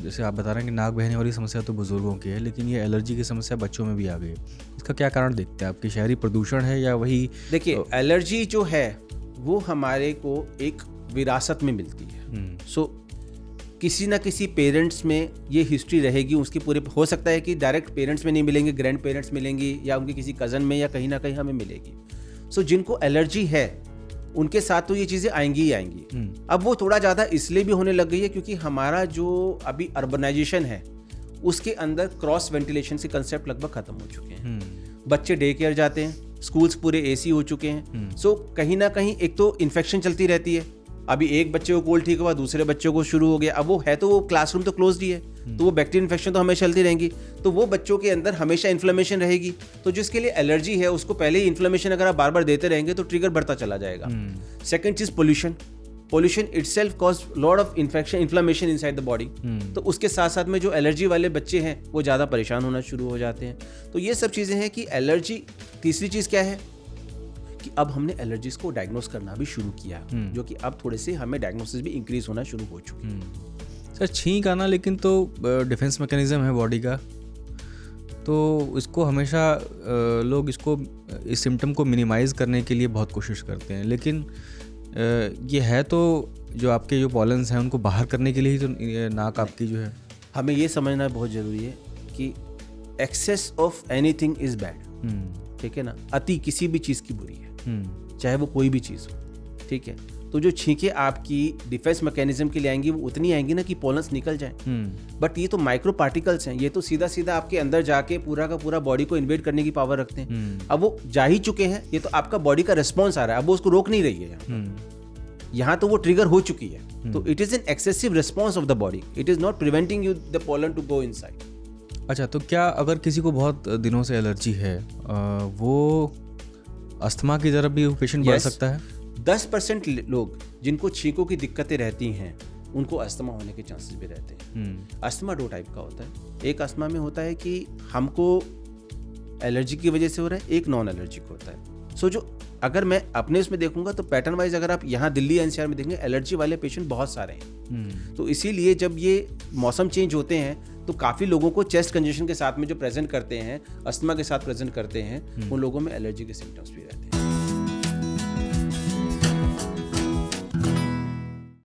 जैसे आप बता रहे हैं कि नाक बहने वाली समस्या तो बुजुर्गों की है, लेकिन ये एलर्जी की समस्या बच्चों में भी आ गई है। इसका क्या कारण देखते हैं आपकी? शहरी प्रदूषण है या वही? देखिए, एलर्जी जो है वो हमारे को एक विरासत में मिलती है। सो किसी ना किसी पेरेंट्स में ये हिस्ट्री रहेगी उसकी पूरे। हो सकता है कि डायरेक्ट पेरेंट्स में नहीं मिलेंगे, ग्रैंड पेरेंट्स मिलेंगी या उनके किसी कज़न में, या कहीं ना कहीं हमें मिलेगी। सो जिनको एलर्जी है उनके साथ तो ये चीज़ें आएंगी ही आएंगी। अब वो थोड़ा ज़्यादा इसलिए भी होने लग गई है क्योंकि हमारा जो अभी अर्बनाइजेशन है उसके अंदर क्रॉस वेंटिलेशन के कंसेप्ट लगभग खत्म हो चुके हैं। बच्चे डे केयर जाते हैं, स्कूल्स पूरे एसी हो चुके हैं। सो कहीं ना कहीं एक तो इन्फेक्शन चलती रहती है। अभी एक बच्चे को कोल्ड ठीक हुआ, दूसरे बच्चों को शुरू हो गया। अब वो है तो वो क्लासरूम तो क्लोज्ड ही है, तो वो बैक्टीरियल इन्फेक्शन तो हमेशा चलती रहेंगी, तो वो बच्चों के अंदर हमेशा इन्फ्लेमेशन रहेगी। तो जिसके लिए एलर्जी है उसको पहले ही इन्फ्लेमेशन अगर आप बार बार देते रहेंगे तो ट्रिगर बढ़ता चला जाएगा। सेकंड चीज pollution itself cause lot of inflammation inside the body. तो उसके साथ साथ में जो एलर्जी वाले बच्चे हैं वो ज़्यादा परेशान होना शुरू हो जाते हैं। तो ये सब चीज़ें हैं कि एलर्जी। तीसरी चीज़ क्या है कि अब हमने एलर्जीज को डायग्नोस करना भी शुरू किया, जो कि अब थोड़े से हमें डायग्नोसिस भी इंक्रीज होना शुरू हो चुकी है। सर, छींक आना लेकिन तो डिफेंस मैकेनिज्म है बॉडी का, तो इसको हमेशा लोग इस सिम्टम को मिनिमाइज़ करने के लिए बहुत कोशिश करते हैं, लेकिन ये है तो जो आपके जो पॉलन्स हैं उनको बाहर करने के लिए ही तो नाक आपकी जो है। हमें ये समझना बहुत ज़रूरी है कि excess of anything is bad. ठीक है ना, अति किसी भी चीज़ की बुरी है, चाहे वो कोई भी चीज़ हो। ठीक है, तो जो छींके आपकी डिफेंस मैकेनिज्म के लिए आएंगी वो उतनी आएंगी ना कि पॉलन्स निकल जाए। बट ये तो माइक्रो पार्टिकल्स हैं, ये तो सीधा सीधा आपके अंदर जाके पूरा का पूरा बॉडी को इन्वेड करने की पावर रखते हैं। अब वो जा ही चुके हैं, ये तो आपका बॉडी का रिस्पॉन्स आ रहा है, अब वो उसको रोक नहीं रही है। यहाँ तो वो ट्रिगर हो चुकी है, तो it is an excessive response of the body, it is not preventing you the pollen to go inside. अच्छा, तो क्या अगर किसी को बहुत दिनों से एलर्जी है वो अस्थमा की तरफ भी पेशेंट बढ़ सकता है? 10% लोग जिनको छींकों की दिक्कतें रहती हैं उनको अस्थमा होने के चांसेस भी रहते हैं। अस्थमा 2 टाइप का होता है। एक अस्थमा में होता है कि हमको एलर्जी की वजह से हो रहा है, एक नॉन एलर्जिक होता है। सो जो अगर मैं अपने उसमें देखूंगा तो पैटर्न वाइज अगर आप यहाँ दिल्ली एनसीआर में देखेंगे एलर्जी वाले पेशेंट बहुत सारे हैं। तो इसीलिए जब ये मौसम चेंज होते हैं तो काफ़ी लोगों को चेस्ट कंजेशन के साथ में जो प्रेजेंट करते हैं, अस्थमा के साथ प्रेजेंट करते हैं, उन लोगों में एलर्जी के सिम्टम्स भी रहते हैं।